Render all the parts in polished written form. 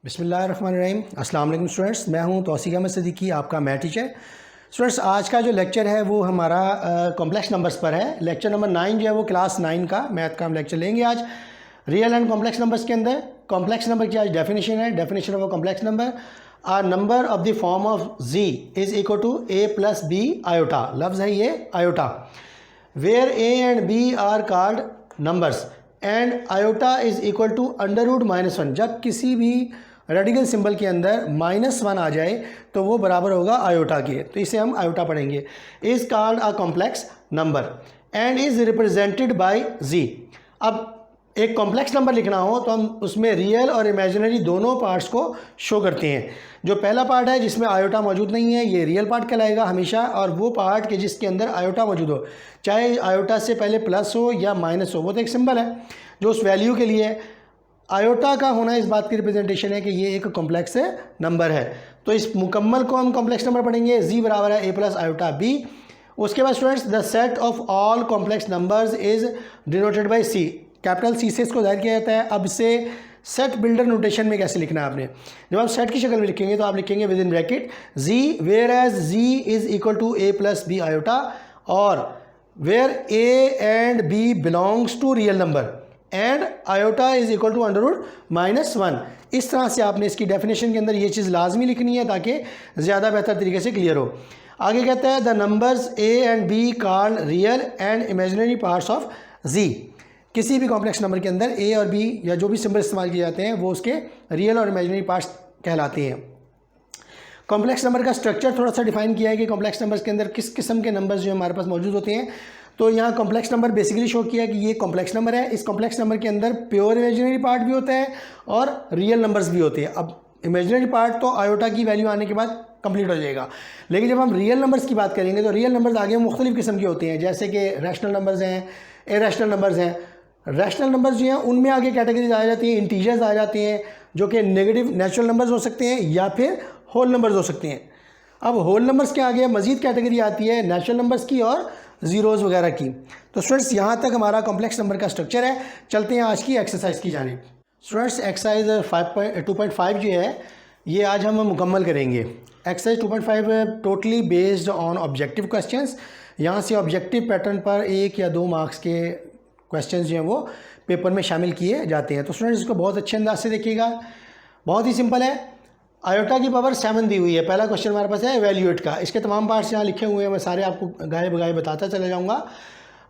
बिस्मिल्लाहिर्रहमानिर्रहीम। अस्सलाम वालेकुम स्टूडेंट्स, मैं हूं तौसीक अहमद सिद्दीकी, आपका मैथ टीचर। स्टूडेंट्स, आज का जो लेक्चर है वो हमारा कॉम्प्लेक्स नंबर्स पर है। लेक्चर नंबर 9 जो है वो क्लास 9 का मैथ का हम लेक्चर लेंगे आज रियल एंड कॉम्प्लेक्स नंबर्स के अंदर। कॉम्प्लेक्स नंबर की आज डेफिनेशन है। Definition of a complex number: a number of the form of z is equal to a plus b iota. लफ्ज़ है ये iota. Where a and b are called numbers and iota is equal to √-1। जब किसी भी radical symbol के अंदर -1 आ जाए तो वो बराबर होगा आयोटा के, तो इसे हम आयोटा पढ़ेंगे। Is called a complex number and is represented by z। अब एक कॉम्प्लेक्स नंबर लिखना हो तो हम उसमें रियल और इमेजिनरी दोनों पार्ट्स को शो करते हैं। जो पहला पार्ट है जिसमें आयोटा मौजूद नहीं है, ये रियल पार्ट कहलाएगा हमेशा, और वो पार्ट के जिसके अंदर आयोटा मौजूद हो, चाहे आयोटा से पहले प्लस हो या माइनस हो, वो तो एक सिंबल है जो उस वैल्यू के लिए है। आयोटा का होना इस बात की रिप्रेजेंटेशन है कि ये एक कॉम्प्लेक्स नंबर है। तो इस मुकम्मल को हम कॉम्प्लेक्स नंबर पढ़ेंगे। z बराबर है a प्लस आयोटा b। उसके बाद students, the set of all complex numbers is denoted by c। Capital c से इसको जाहिर किया जाता है। अब इसे सेट बिल्डर नोटेशन में कैसे लिखना है आपने, जब आप सेट की शक्ल में लिखेंगे तो आप लिखेंगे with in bracket z where as z is equal to a plus b iota, और where a and b belongs to real number and iota is equal to √-1। इस तरह से आपने इसकी डेफिनेशन के अंदर ये चीज़ लाजमी लिखनी है ताकि ज़्यादा बेहतर तरीके से क्लियर हो। आगे कहता है the numbers a and b called real and imaginary parts of z। किसी भी कॉम्प्लेक्स नंबर के अंदर a और b या जो भी सिंबल इस्तेमाल किए जाते हैं वो उसके रियल और इमेजिनरी पार्ट्स कहलाते हैं। कॉम्प्लेक्स नंबर का स्ट्रक्चर थोड़ा सा डिफाइन किया है कि कॉम्प्लेक्स नंबर्स के अंदर किस किस्म के नंबर्स जो हमारे पास मौजूद होते हैं। तो यहाँ कॉम्प्लेक्स नंबर बेसिकली शो किया कि ये कॉम्प्लेक्स नंबर है। इस कॉम्प्लेक्स नंबर के अंदर प्योर इमेजिनरी पार्ट भी होता है और रियल नंबर्स भी होते हैं। अब इमेजिनरी पार्ट तो आयोटा की वैल्यू आने के बाद कंप्लीट हो जाएगा, लेकिन जब हम रियल नंबर्स की बात करेंगे तो रियल नंबर्स आगे मुख्तलिफ किस्म के होते हैं, जैसे कि रैशनल नंबर्स हैं, इरेशनल नंबर्स हैं। रैशनल नंबर्स जो हैं उनमें आगे कैटेगरीज आ जाती हैं, इंटीजर्स आ जाते हैं जो कि नेगेटिव नेचुरल नंबर्स हो सकते हैं या फिर होल नंबर्स हो सकते हैं। अब होल नंबर्स के आगे मज़ीद कैटेगरी आती है नेचुरल नंबर्स की और ज़ीरोज़ वगैरह की। तो स्टूडेंट्स, यहाँ तक हमारा कॉम्प्लेक्स नंबर का स्ट्रक्चर है। चलते हैं आज की एक्सरसाइज की जानिब। स्टूडेंट्स, एक्सरसाइज 2.5 जो है ये आज हम मुकम्मल करेंगे। Exercise 2.5 totally based on objective questions. यहाँ से ऑब्जेक्टिव पैटर्न पर 1 या 2 मार्क्स के क्वेश्चंस जो हैं वो पेपर में शामिल किए जाते हैं। तो स्टूडेंट्स, इसको बहुत अच्छे अंदाज से देखिएगा। बहुत ही सिंपल है। आयोटा की पावर 7 दी हुई है। पहला क्वेश्चन हमारे पास है एवेल्यूएट का। इसके तमाम पार्ट्स यहाँ लिखे हुए हैं, मैं सारे आपको गाए बगाए बताता चला जाऊँगा।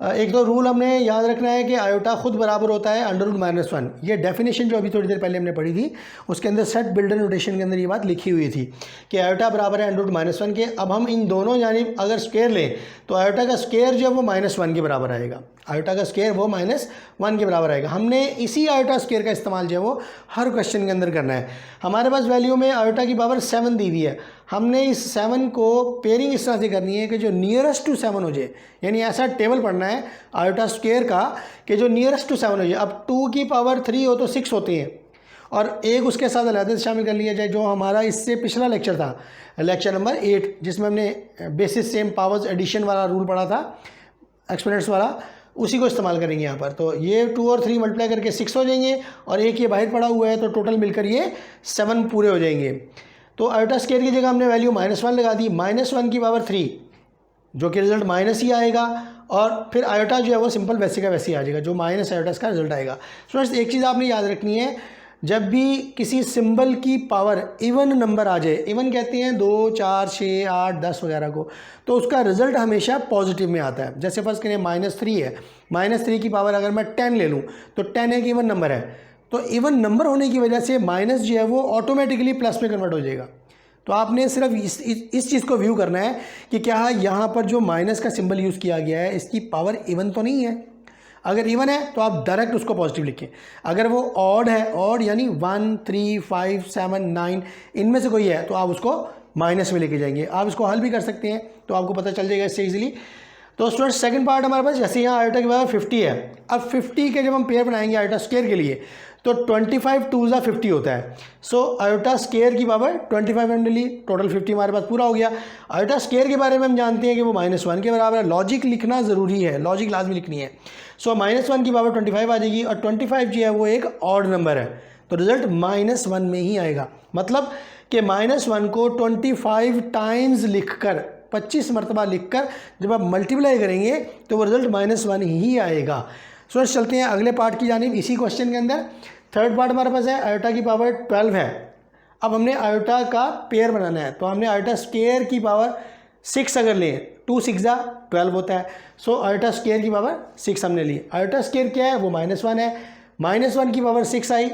एक दो रूल हमने याद रखना है कि आयोटा खुद बराबर होता है √-1। ये डेफिनेशन जो अभी थोड़ी देर पहले हमने पढ़ी थी उसके अंदर सेट बिल्डर नोटेशन के अंदर ये बात लिखी हुई थी कि आयोटा बराबर है √-1 के। अब हम इन दोनों जानिब अगर स्क्वायर लें तो आयोटा का स्क्वायर जो है वो -1 के बराबर आएगा। आयोटा का स्क्वायर वो -1 के बराबर आएगा। हमने इसी आयोटा स्क्वायर का इस्तेमाल जो है वो हर क्वेश्चन के अंदर करना है। हमारे पास वैल्यू में आयोटा की पावर 7 दी हुई है। हमने इस 7 को पेयरिंग इस तरह से करनी है कि जो नियरेस्ट टू 7 हो जाए, यानी ऐसा टेबल पढ़ना है आयोटा स्क्वायर का कि जो नियरेस्ट टू 7 हो जाए। अब 2 की पावर 3 हो तो 6 होते हैं और एक उसके साथ अलहदा से शामिल कर लिया जाए, जो हमारा इससे पिछला लेक्चर था, लेक्चर नंबर 8, जिसमें हमने बेसिस सेम पावर्स एडिशन वाला रूल पढ़ा था, एक्सपोनेंट्स वाला, उसी को इस्तेमाल करेंगे यहाँ पर। तो ये 2 और 3 मल्टीप्लाई करके 6 हो जाएंगे और एक ये बाहर पड़ा हुआ है तो टोटल मिलकर ये 7 पूरे हो जाएंगे। तो आयोटा स्क्वायर की जगह हमने वैल्यू -1 लगा दी। -1 की पावर 3 जो कि रिजल्ट माइनस ही आएगा, और फिर आयोटा जो है वो सिंपल वैसे का वैसे ही आ जाएगा, जो माइनस आयोटा का रिजल्ट आएगा। स्टूडेंट्स, एक चीज़ आपने याद रखनी है, जब भी किसी सिंबल की पावर इवन नंबर आ जाए, इवन कहते हैं 2, 4, 6, 8, 10 वगैरह को, तो उसका रिजल्ट हमेशा पॉजिटिव में आता है। जैसे फर्स्ट करें -3 है, -3 की पावर अगर मैं 10 ले लूँ तो 10 एक इवन नंबर है, तो इवन नंबर होने की वजह से माइनस जो है वो ऑटोमेटिकली प्लस में कन्वर्ट हो जाएगा। तो आपने सिर्फ इस चीज़ को व्यू करना है कि क्या यहाँ पर जो माइनस का सिंबल यूज़ किया गया है इसकी पावर इवन तो नहीं है। अगर इवन है तो आप डायरेक्ट उसको पॉजिटिव लिखें। अगर वो ऑड है, ऑड यानी 1, 3, 5, 7, 9 इनमें से कोई है तो आप उसको माइनस में लेके जाएंगे। आप इसको हल भी कर सकते हैं तो आपको पता चल जाएगा इससे ईजिली। तो स्टूडेंट, सेकंड पार्ट हमारे पास, जैसे यहाँ आयोटा के पावर 50 है। अब 50 के जब हम पेयर बनाएंगे आयोटा स्क्वायर के लिए तो 25 2 ज़ा 50 होता है। सो आयोटा स्क्वायर की पावर 25 हमने ली, टोटल 50 हमारे पास पूरा हो गया। आयोटा स्क्वायर के बारे में हम जानते हैं कि वो -1 के बराबर है। लॉजिक लिखना ज़रूरी है, लॉजिक लाजमी लिखनी है। सो -1 की पावर 25 आ जाएगी और 25 जो है वो एक ऑड नंबर है। तो रिजल्ट -1 में ही आएगा। मतलब कि -1 को 25 टाइम्स लिखकर, 25 मरतबा लिखकर जब आप मल्टीप्लाई करेंगे तो वो रिजल्ट -1 ही आएगा। सो चलते हैं अगले पार्ट की जानिब। इसी क्वेश्चन के अंदर थर्ड पार्ट हमारे पास है, आयोटा की पावर 12 है। अब हमने आयोटा का पेयर बनाना है, तो हमने आयोटा स्क्वायर की पावर 6 अगर लें, 2 6 12 होता है। सो आयोटा स्क्वायर की पावर 6 हमने ली। आयोटा स्क्वायर क्या है, वो -1 है। -1 की पावर 6 आई।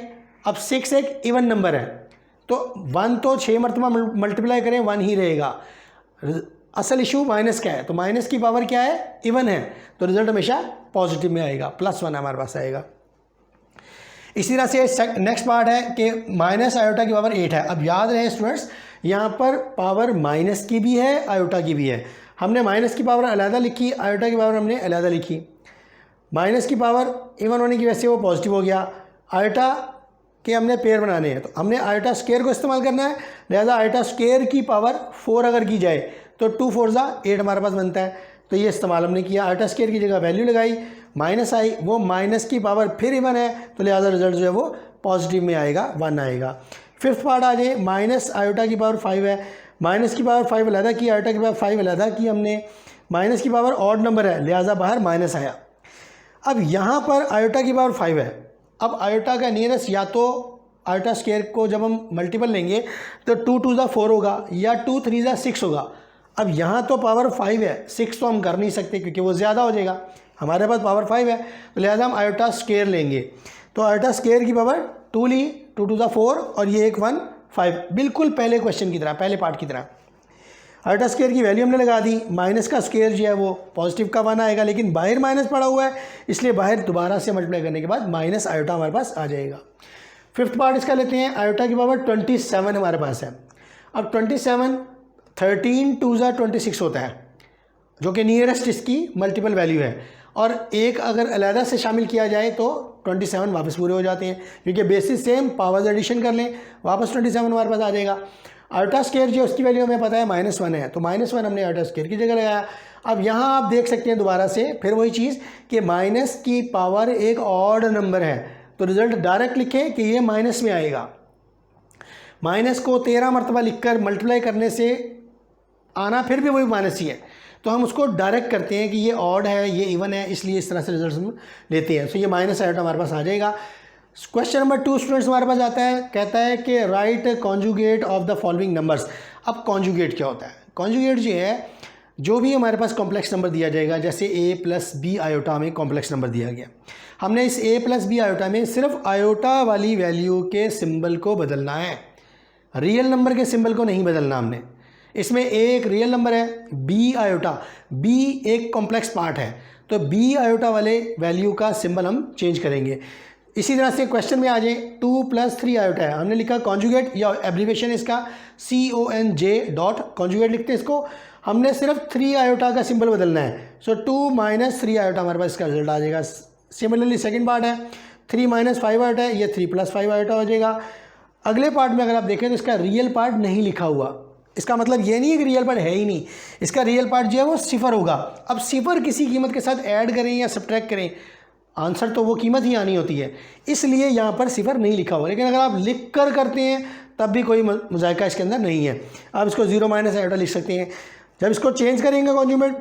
अब 6 एक इवन नंबर है, तो 1 तो 6 मरतबा मल्टीप्लाई करें 1 ही रहेगा। असल इशू माइनस का है, तो माइनस की पावर क्या है, इवन है, तो रिजल्ट हमेशा पॉजिटिव में आएगा, +1 हमारे पास आएगा। इसी तरह से नेक्स्ट पार्ट है कि माइनस आयोटा की पावर 8 है। अब याद रहे स्टूडेंट्स, यहाँ पर पावर माइनस की भी है, आयोटा की भी है। हमने माइनस की पावर अलहदा लिखी, आयोटा की पावर हमने अलहदा लिखी। माइनस की पावर इवन होने की वजह से वो पॉजिटिव हो गया। आयोटा के हमने पेयर बनाने हैं, तो हमने आयोटा स्क्वायर को इस्तेमाल करना है, लिहाजा आयोटा स्क्वायर की पावर 4 अगर की जाए तो 2 4 8 हमारे पास बनता है, तो ये इस्तेमाल हमने किया। आयोटा स्क्वायर की जगह वैल्यू लगाई, माइनस आई, वो माइनस की पावर फिर इवन है, तो लिहाजा रिजल्ट जो है वो पॉजिटिव में आएगा, 1 आएगा। फिफ्थ पार्ट आ जाए, माइनस आयोटा की पावर 5 है। माइनस की पावर 5 अलहदा की, आयोटा की पावर 5 अलहदा की हमने। माइनस की पावर ऑड नंबर है, लिहाजा बाहर माइनस आया। अब यहाँ पर आयोटा की पावर 5 है। अब आयोटा का नियरेस्ट, या तो आयोटा स्क्वायर को जब हम मल्टीपल लेंगे तो 2 2 4 होगा, या 2 3 6 होगा। अब यहाँ तो पावर 5 है, 6 तो हम कर नहीं सकते क्योंकि वो ज़्यादा हो जाएगा। हमारे पास पावर 5 है, तो लिहाजा हम आयोटा स्क्वायर लेंगे। तो आयोटा स्क्वायर की पावर 2 ली, 2 2 4 और ये एक 1 5, बिल्कुल पहले क्वेश्चन की तरह, पहले पार्ट की तरह। आयोटा स्क्वायर की वैल्यू हमने लगा दी। माइनस का स्क्वायर जो है वो पॉजिटिव का 1 आएगा, लेकिन बाहर माइनस पड़ा हुआ है, इसलिए बाहर दोबारा से मल्टीप्लाई करने के बाद माइनस आयोटा हमारे पास आ जाएगा। फिफ्थ पार्ट इसका लेते हैं, आयोटा की पावर 27 हमारे पास है। अब 27 13 2 26 होता है, जो कि नियरेस्ट इसकी मल्टीपल वैल्यू है, और एक अगर अलहदा से शामिल किया जाए तो 27 वापस पूरे हो जाते हैं, क्योंकि बेसिस सेम, पावर्स एडिशन कर लें, वापस 27 हमारे पास आ जाएगा। आयोटा स्क्वायर जो उसकी वैल्यू हमें पता है -1 है, तो -1 हमने आयोटा स्क्वायर की जगह लगाया। अब यहाँ आप देख सकते हैं दोबारा से फिर वही चीज़ कि माइनस की पावर एक ऑड नंबर है, तो रिजल्ट डायरेक्ट लिखें कि ये माइनस में आएगा। माइनस को 13 मरतबा लिखकर मल्टीप्लाई करने से आना फिर भी वही माइनस ही है, तो हम उसको डायरेक्ट करते हैं कि ये ऑड है, ये इवन है, इसलिए इस तरह से रिजल्ट हम लेते हैं। तो ये माइनस आयोटा हमारे पास आ जाएगा। क्वेश्चन नंबर 2 स्टूडेंट्स हमारे पास आता है, कहता है कि right conjugate of the following numbers. अब कॉन्जुगेट क्या होता है? कॉन्जुगेट जो है, जो भी हमारे पास कॉम्प्लेक्स नंबर दिया जाएगा, जैसे a + b आयोटा में कॉम्प्लेक्स नंबर दिया गया, हमने इस a + b आयोटा में सिर्फ आयोटा वाली वैल्यू के सिंबल को बदलना है, रियल नंबर के सिंबल को नहीं बदलना हमने। इसमें a एक रियल नंबर है, b आयोटा, b एक कॉम्प्लेक्स पार्ट है, तो b आयोटा वाले वैल्यू का सिंबल हम चेंज करेंगे। इसी तरह से क्वेश्चन में आ जाए, 2 + 3 आयोटा है, हमने लिखा कॉन्जुगेट, या एब्रीवेशन इसका CONJ डॉट कॉन्जुगेट लिखते हैं इसको। हमने सिर्फ 3 आयोटा का सिंबल बदलना है, सो 2 - 3 आयोटा हमारे पास इसका रिजल्ट आ जाएगा। सिमिलरली सेकंड पार्ट है, 3 - 5 आयोटा है, ये 3 + 5 आयोटा हो जाएगा। अगले पार्ट में अगर आप देखें तो इसका रियल पार्ट नहीं लिखा हुआ, इसका मतलब ये नहीं है कि रियल पार्ट है ही नहीं, इसका रियल पार्ट जो है वो 0 होगा। अब 0 किसी कीमत के साथ ऐड करें या सब्ट्रैक्ट करें, आंसर तो वो कीमत ही आनी होती है, इसलिए यहाँ पर 0 नहीं लिखा हुआ। लेकिन अगर आप लिख कर करते हैं तब भी कोई मुज़ायका इसके अंदर नहीं है, आप इसको 0 - आयोटा लिख सकते हैं। जब इसको चेंज करेंगे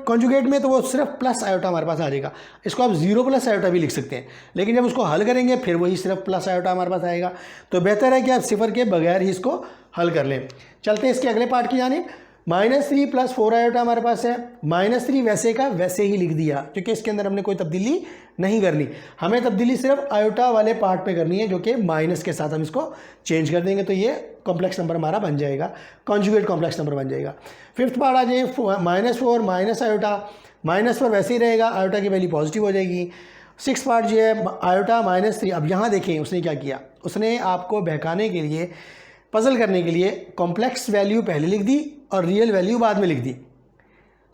कॉन्जुगेट में तो वो सिर्फ प्लस आयोटा हमारे पास आ जाएगा, इसको आप 0 + आयोटा भी लिख सकते हैं, लेकिन जब उसको हल करेंगे फिर वही सिर्फ प्लस आयोटा हमारे पास आएगा। तो बेहतर है कि आप 0 के बगैर ही इसको हल कर लें। चलते हैं इसके अगले पार्ट की जानिब। -3 + 4 आयोटा हमारे पास है। -3 वैसे का वैसे ही लिख दिया, क्योंकि इसके अंदर हमने कोई तब्दीली नहीं करनी, हमें तब्दीली सिर्फ आयोटा वाले पार्ट पे करनी है, जो कि माइनस के साथ हम इसको चेंज कर देंगे, तो ये कॉम्प्लेक्स नंबर हमारा बन जाएगा, कॉन्जुगेट कॉम्प्लेक्स नंबर बन जाएगा। फिफ्थ पार्ट आ जाए, -4 माइनस आयोटा, माइनस पर वैसे ही रहेगा, आयोटा की वैल्यू पॉजिटिव हो जाएगी। सिक्स पार्ट जो है आयोटा -3। अब यहाँ देखें उसने क्या किया, उसने आपको बहकाने के लिए, पजल करने के लिए कॉम्प्लेक्स वैल्यू पहले लिख दी और रियल वैल्यू बाद में लिख दी।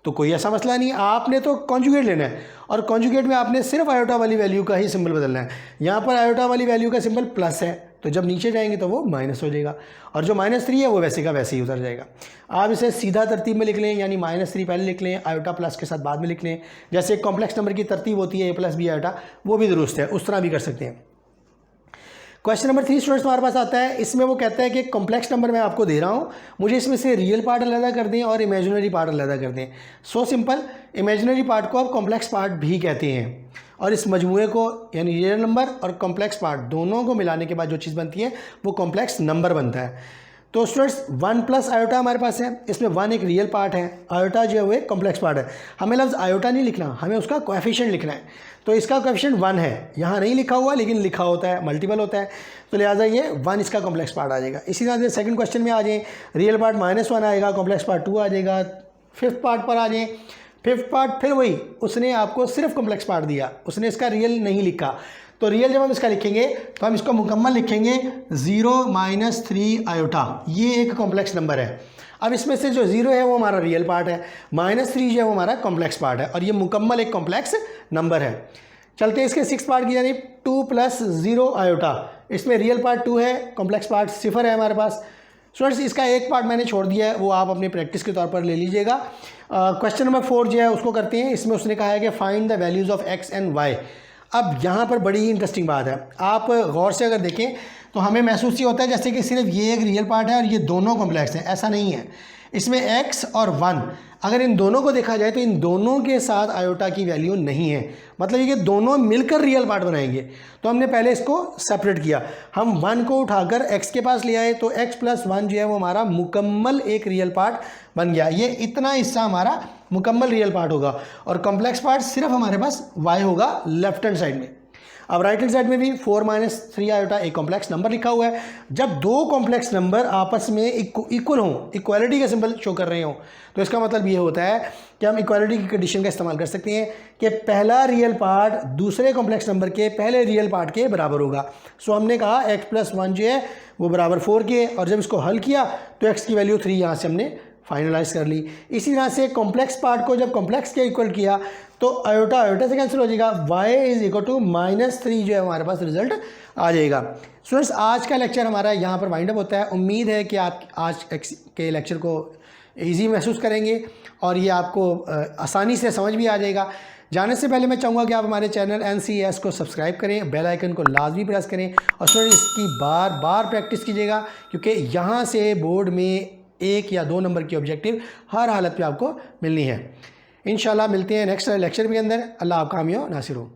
तो कोई ऐसा मसला नहीं, आपने तो कॉन्जुगेट लेना है, और कॉन्जुगेट में आपने सिर्फ आयोटा वाली वैल्यू का ही सिंबल बदलना है। यहाँ पर आयोटा वाली वैल्यू का सिंबल प्लस है, तो जब नीचे जाएंगे तो वो माइनस हो जाएगा, और जो -3 है वो वैसे का वैसे ही उतर जाएगा। आप इसे सीधा तरतीब में लिख लें, यानी -3 पहले लिख लें, आयोटा प्लस के साथ बाद में लिख लें, जैसे कॉम्प्लेक्स नंबर की तरतीब होती है a + b आयोटा, वो भी दुरुस्त है, उस तरह भी कर सकते हैं। क्वेश्चन नंबर 3 स्टूडेंट्स हमारे पास आता है। इसमें वो कहता है कि कॉम्प्लेक्स नंबर मैं आपको दे रहा हूँ, मुझे इसमें से रियल पार्ट अलग कर दें और इमेजिनरी पार्ट अलग कर दें। सो सिंपल, इमेजिनरी पार्ट को आप कॉम्प्लेक्स पार्ट भी कहते हैं और इस मजमूए को यानी रियल नंबर और कॉम्प्लेक्स पार्ट दोनों को मिलाने के बाद जो चीज़ बनती है वो कॉम्प्लेक्स नंबर बनता है। तो स्टूडेंट्स 1 प्लस आयोटा हमारे पास है, इसमें 1 एक रियल पार्ट है, आयोटा जो है वो एक कॉम्प्लेक्स पार्ट है। हमें लफ्ज़ आयोटा नहीं लिखना, हमें उसका कोएफिशिएंट लिखना है। तो इसका कोएफिशिएंट 1 है, यहाँ नहीं लिखा हुआ लेकिन लिखा होता है, मल्टीपल होता है, तो लिहाजा ये 1 इसका कॉम्प्लेक्स पार्ट आ जाएगा। इसी तरह से सेकंड क्वेश्चन में आ जाए, रियल पार्ट -1 आएगा, कॉम्प्लेक्स पार्ट 2 आ जाएगा। फिफ्थ पार्ट पर आ जाए, फिफ्थ पार्ट फिर वही, उसने आपको सिर्फ कॉम्प्लेक्स पार्ट दिया, उसने इसका रियल नहीं लिखा। तो रियल जब हम इसका लिखेंगे तो हम इसको मुकम्मल लिखेंगे 0 - 3 आयोटा, ये एक कॉम्प्लेक्स नंबर है। अब इसमें से जो 0 है वो हमारा रियल पार्ट है, -3 जो है वो हमारा कॉम्प्लेक्स पार्ट है और ये मुकम्मल एक कॉम्प्लेक्स नंबर है। चलते हैं इसके 6 पार्ट की जानी, 2 + 0 आयोटा, इसमें रियल पार्ट 2 है, कॉम्प्लेक्स पार्ट 0 है हमारे पास। स्टूडेंट्स इसका एक पार्ट मैंने छोड़ दिया है, वो आप अपनी प्रैक्टिस के तौर पर ले लीजिएगा। क्वेश्चन नंबर 4 जो है उसको करते हैं। इसमें उसने कहा है कि find the values of x and y। अब यहाँ पर बड़ी ही इंटरेस्टिंग बात है, आप गौर से अगर देखें तो हमें महसूस ये होता है जैसे कि सिर्फ ये एक रियल पार्ट है और ये दोनों कॉम्प्लेक्स हैं, ऐसा नहीं है। इसमें x और 1 अगर इन दोनों को देखा जाए तो इन दोनों के साथ आयोटा की वैल्यू नहीं है, मतलब ये दोनों मिलकर रियल पार्ट बनाएंगे। तो हमने पहले इसको सेपरेट किया, हम 1 को उठाकर x के पास ले आए तो x + 1 जो है वो हमारा मुकम्मल एक रियल पार्ट बन गया। ये इतना हिस्सा हमारा मुकम्मल रियल पार्ट होगा और कॉम्प्लेक्स पार्ट सिर्फ हमारे पास y होगा लेफ्ट हैंड साइड में। अब राइट हैंड साइड में भी 4 - 3 आयोटा एक कॉम्प्लेक्स नंबर लिखा हुआ है। जब दो कॉम्प्लेक्स नंबर आपस में इक्वल हों, इक्वालिटी का सिंबल शो कर रहे हों, तो इसका मतलब ये होता है कि हम इक्वालिटी की कंडीशन का इस्तेमाल कर सकते हैं कि पहला रियल पार्ट दूसरे कॉम्प्लेक्स नंबर के पहले रियल पार्ट के बराबर होगा। सो हमने कहा x + 1 जो है वो बराबर 4 के, और जब इसको हल किया तो x की वैल्यू 3 यहाँ से हमने फाइनलाइज कर ली। इसी तरह से कॉम्प्लेक्स पार्ट को जब कॉम्प्लेक्स के इक्वल किया तो आयोटा आयोटा से कैंसिल हो जाएगा, y = -3 जो है हमारे पास रिजल्ट आ जाएगा। स्टूडेंट्स आज का लेक्चर हमारा यहाँ पर वाइंड अप होता है। उम्मीद है कि आप आज के लेक्चर को ईजी महसूस करेंगे और ये आपको आसानी से समझ भी आ जाएगा। जाने से पहले मैं चाहूँगा कि आप हमारे चैनल NCES को सब्सक्राइब करें, बेल आइकन को लाजमी प्रेस करें और स्टूडेंट इसकी बार बार प्रैक्टिस कीजिएगा, क्योंकि यहाँ से बोर्ड में 1 या 2 नंबर की ऑब्जेक्टिव हर हालत पे आपको मिलनी है। इंशाल्लाह मिलते हैं नेक्स्ट लेक्चर के अंदर। अल्लाह आपका हामी हो, नासिर हो।